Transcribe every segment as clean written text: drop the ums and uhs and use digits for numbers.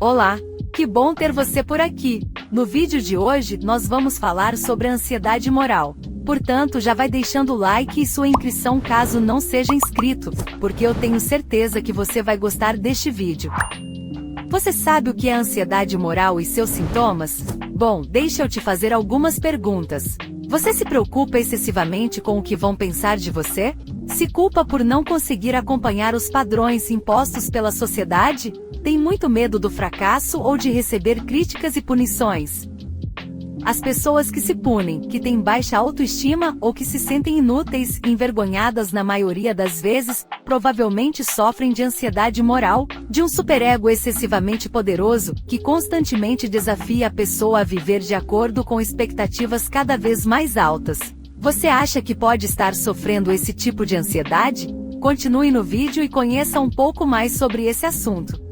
Olá! Que bom ter você por aqui! No vídeo de hoje, nós vamos falar sobre a ansiedade moral. Portanto, já vai deixando o like e sua inscrição caso não seja inscrito, porque eu tenho certeza que você vai gostar deste vídeo. Você sabe o que é a ansiedade moral e seus sintomas? Bom, deixa eu te fazer algumas perguntas. Você se preocupa excessivamente com o que vão pensar de você? Se culpa por não conseguir acompanhar os padrões impostos pela sociedade? Tem muito medo do fracasso ou de receber críticas e punições? As pessoas que se punem, que têm baixa autoestima ou que se sentem inúteis e envergonhadas na maioria das vezes, provavelmente sofrem de ansiedade moral, de um superego excessivamente poderoso, que constantemente desafia a pessoa a viver de acordo com expectativas cada vez mais altas. Você acha que pode estar sofrendo esse tipo de ansiedade? Continue no vídeo e conheça um pouco mais sobre esse assunto.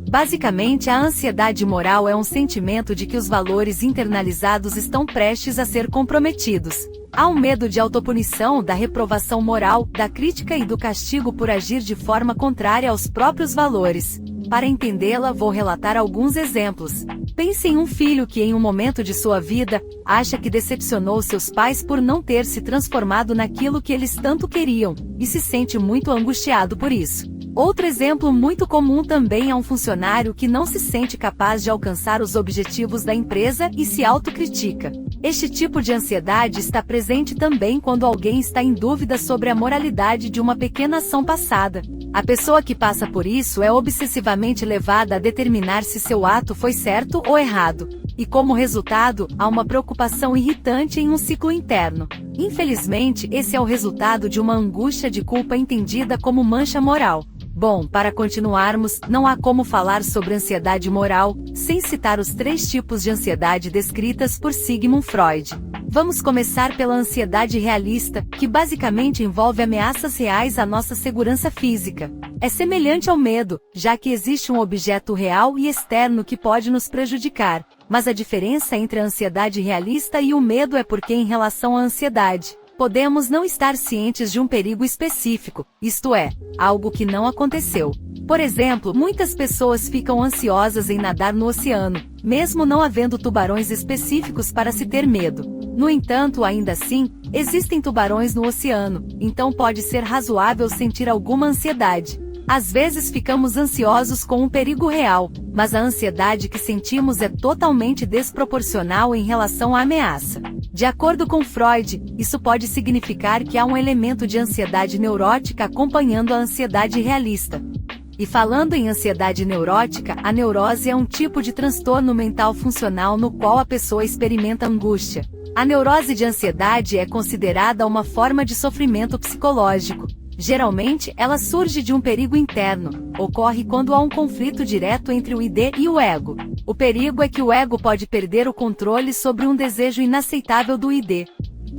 Basicamente, a ansiedade moral é um sentimento de que os valores internalizados estão prestes a ser comprometidos. Há um medo de autopunição, da reprovação moral, da crítica e do castigo por agir de forma contrária aos próprios valores. Para entendê-la, vou relatar alguns exemplos. Pense em um filho que, em um momento de sua vida, acha que decepcionou seus pais por não ter se transformado naquilo que eles tanto queriam, e se sente muito angustiado por isso. Outro exemplo muito comum também é um funcionário que não se sente capaz de alcançar os objetivos da empresa e se autocritica. Este tipo de ansiedade está presente também quando alguém está em dúvida sobre a moralidade de uma pequena ação passada. A pessoa que passa por isso é obsessivamente levada a determinar se seu ato foi certo ou errado. E como resultado, há uma preocupação irritante em um ciclo interno. Infelizmente, esse é o resultado de uma angústia de culpa entendida como mancha moral. Bom, para continuarmos, não há como falar sobre ansiedade moral, sem citar os 3 tipos de ansiedade descritas por Sigmund Freud. Vamos começar pela ansiedade realista, que basicamente envolve ameaças reais à nossa segurança física. É semelhante ao medo, já que existe um objeto real e externo que pode nos prejudicar, mas a diferença entre a ansiedade realista e o medo é porque, em relação à ansiedade, podemos não estar cientes de um perigo específico, isto é, algo que não aconteceu. Por exemplo, muitas pessoas ficam ansiosas em nadar no oceano, mesmo não havendo tubarões específicos para se ter medo. No entanto, ainda assim, existem tubarões no oceano, então pode ser razoável sentir alguma ansiedade. Às vezes ficamos ansiosos com um perigo real, mas a ansiedade que sentimos é totalmente desproporcional em relação à ameaça. De acordo com Freud, isso pode significar que há um elemento de ansiedade neurótica acompanhando a ansiedade realista. E falando em ansiedade neurótica, a neurose é um tipo de transtorno mental funcional no qual a pessoa experimenta angústia. A neurose de ansiedade é considerada uma forma de sofrimento psicológico. Geralmente, ela surge de um perigo interno. Ocorre quando há um conflito direto entre o id e o ego. O perigo é que o ego pode perder o controle sobre um desejo inaceitável do id.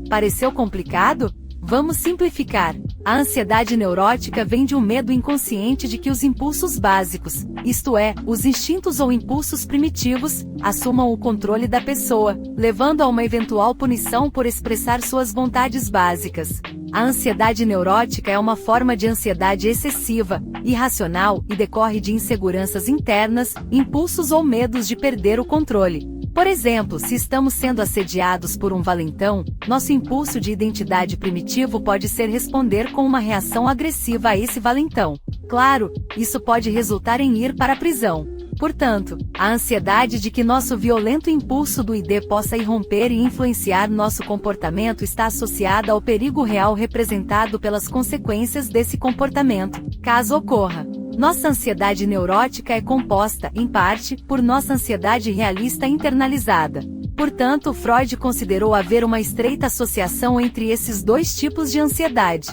Pareceu complicado? Vamos simplificar. A ansiedade neurótica vem de um medo inconsciente de que os impulsos básicos, isto é, os instintos ou impulsos primitivos, assumam o controle da pessoa, levando a uma eventual punição por expressar suas vontades básicas. A ansiedade neurótica é uma forma de ansiedade excessiva, irracional e decorre de inseguranças internas, impulsos ou medos de perder o controle. Por exemplo, se estamos sendo assediados por um valentão, nosso impulso de identidade primitivo pode ser responder com uma reação agressiva a esse valentão. Claro, isso pode resultar em ir para a prisão. Portanto, a ansiedade de que nosso violento impulso do id possa irromper e influenciar nosso comportamento está associada ao perigo real representado pelas consequências desse comportamento, caso ocorra. Nossa ansiedade neurótica é composta, em parte, por nossa ansiedade realista internalizada. Portanto, Freud considerou haver uma estreita associação entre esses 2 tipos de ansiedade.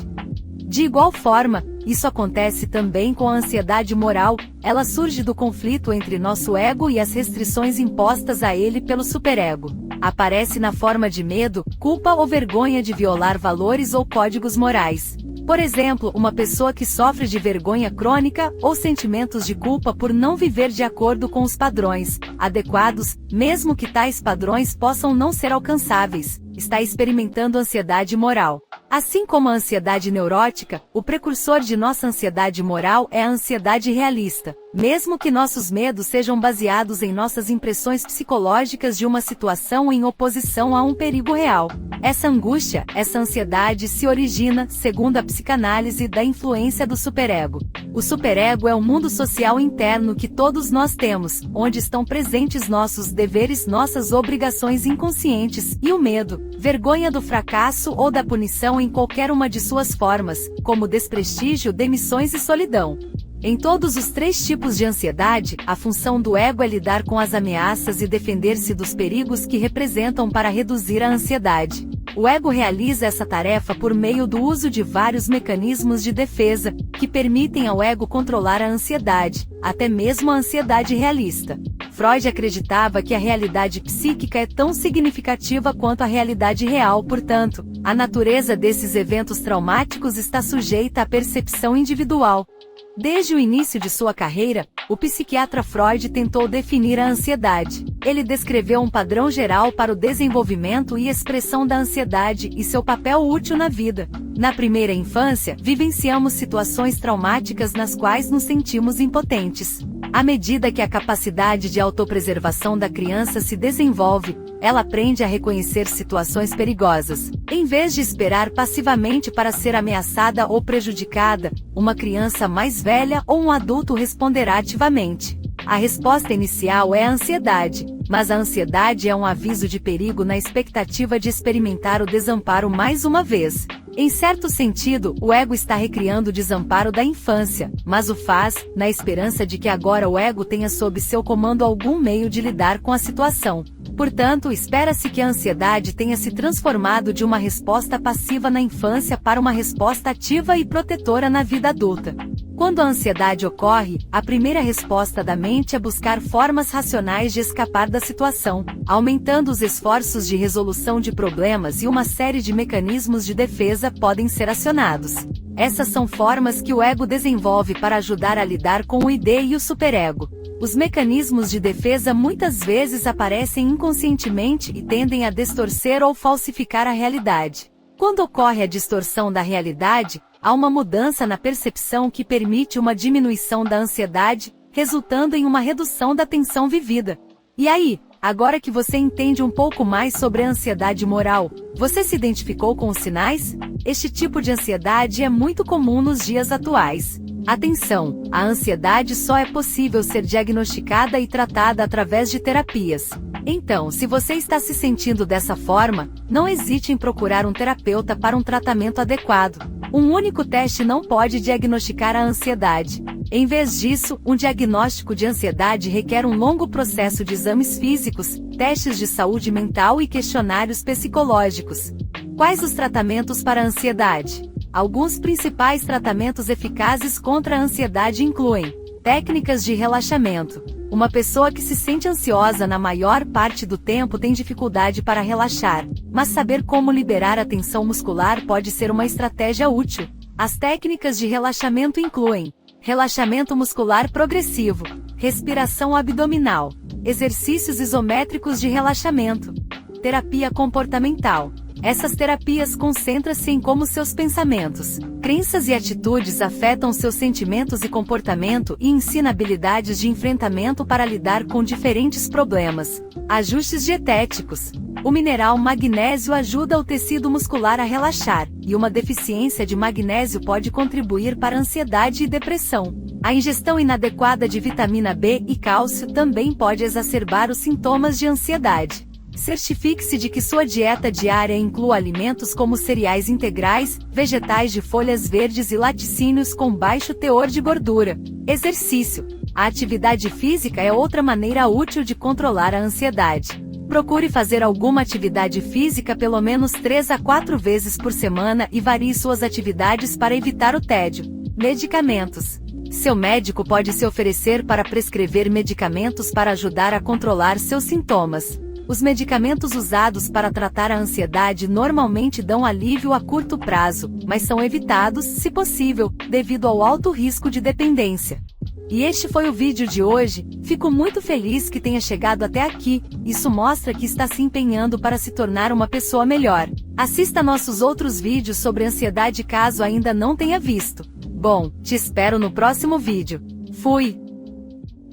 De igual forma, isso acontece também com a ansiedade moral, ela surge do conflito entre nosso ego e as restrições impostas a ele pelo superego. Aparece na forma de medo, culpa ou vergonha de violar valores ou códigos morais. Por exemplo, uma pessoa que sofre de vergonha crônica ou sentimentos de culpa por não viver de acordo com os padrões adequados, mesmo que tais padrões possam não ser alcançáveis, está experimentando ansiedade moral. Assim como a ansiedade neurótica, o precursor de nossa ansiedade moral é a ansiedade realista. Mesmo que nossos medos sejam baseados em nossas impressões psicológicas de uma situação em oposição a um perigo real. Essa angústia, essa ansiedade se origina, segundo a psicanálise, da influência do superego. O superego é o mundo social interno que todos nós temos, onde estão presentes nossos deveres, nossas obrigações inconscientes, e o medo, vergonha do fracasso ou da punição em qualquer uma de suas formas, como desprestígio, demissões e solidão. Em todos os 3 tipos de ansiedade, a função do ego é lidar com as ameaças e defender-se dos perigos que representam para reduzir a ansiedade. O ego realiza essa tarefa por meio do uso de vários mecanismos de defesa, que permitem ao ego controlar a ansiedade, até mesmo a ansiedade realista. Freud acreditava que a realidade psíquica é tão significativa quanto a realidade real, portanto, a natureza desses eventos traumáticos está sujeita à percepção individual. Desde o início de sua carreira, o psiquiatra Freud tentou definir a ansiedade. Ele descreveu um padrão geral para o desenvolvimento e expressão da ansiedade e seu papel útil na vida. Na primeira infância, vivenciamos situações traumáticas nas quais nos sentimos impotentes. À medida que a capacidade de autopreservação da criança se desenvolve, ela aprende a reconhecer situações perigosas. Em vez de esperar passivamente para ser ameaçada ou prejudicada, uma criança mais velha ou um adulto responderá ativamente. A resposta inicial é a ansiedade, mas a ansiedade é um aviso de perigo na expectativa de experimentar o desamparo mais uma vez. Em certo sentido, o ego está recriando o desamparo da infância, mas o faz, na esperança de que agora o ego tenha sob seu comando algum meio de lidar com a situação. Portanto, espera-se que a ansiedade tenha se transformado de uma resposta passiva na infância para uma resposta ativa e protetora na vida adulta. Quando a ansiedade ocorre, a primeira resposta da mente é buscar formas racionais de escapar da situação, aumentando os esforços de resolução de problemas, e uma série de mecanismos de defesa podem ser acionados. Essas são formas que o ego desenvolve para ajudar a lidar com o id e o superego. Os mecanismos de defesa muitas vezes aparecem inconscientemente e tendem a distorcer ou falsificar a realidade. Quando ocorre a distorção da realidade, há uma mudança na percepção que permite uma diminuição da ansiedade, resultando em uma redução da tensão vivida. E aí, agora que você entende um pouco mais sobre a ansiedade moral, você se identificou com os sinais? Este tipo de ansiedade é muito comum nos dias atuais. Atenção, a ansiedade só é possível ser diagnosticada e tratada através de terapias. Então, se você está se sentindo dessa forma, não hesite em procurar um terapeuta para um tratamento adequado. Um único teste não pode diagnosticar a ansiedade. Em vez disso, um diagnóstico de ansiedade requer um longo processo de exames físicos, testes de saúde mental e questionários psicológicos. Quais os tratamentos para a ansiedade? Alguns principais tratamentos eficazes contra a ansiedade incluem técnicas de relaxamento. Uma pessoa que se sente ansiosa na maior parte do tempo tem dificuldade para relaxar, mas saber como liberar a tensão muscular pode ser uma estratégia útil. As técnicas de relaxamento incluem relaxamento muscular progressivo, respiração abdominal, exercícios isométricos de relaxamento, terapia comportamental. Essas terapias concentram-se em como seus pensamentos, crenças e atitudes afetam seus sentimentos e comportamento e ensina habilidades de enfrentamento para lidar com diferentes problemas. Ajustes dietéticos. O mineral magnésio ajuda o tecido muscular a relaxar, e uma deficiência de magnésio pode contribuir para ansiedade e depressão. A ingestão inadequada de vitamina B e cálcio também pode exacerbar os sintomas de ansiedade. Certifique-se de que sua dieta diária inclua alimentos como cereais integrais, vegetais de folhas verdes e laticínios com baixo teor de gordura. Exercício. A atividade física é outra maneira útil de controlar a ansiedade. Procure fazer alguma atividade física pelo menos 3 a 4 vezes por semana e varie suas atividades para evitar o tédio. Medicamentos. Seu médico pode se oferecer para prescrever medicamentos para ajudar a controlar seus sintomas. Os medicamentos usados para tratar a ansiedade normalmente dão alívio a curto prazo, mas são evitados, se possível, devido ao alto risco de dependência. E este foi o vídeo de hoje. Fico muito feliz que tenha chegado até aqui. Isso mostra que está se empenhando para se tornar uma pessoa melhor. Assista nossos outros vídeos sobre ansiedade caso ainda não tenha visto. Bom, te espero no próximo vídeo. Fui!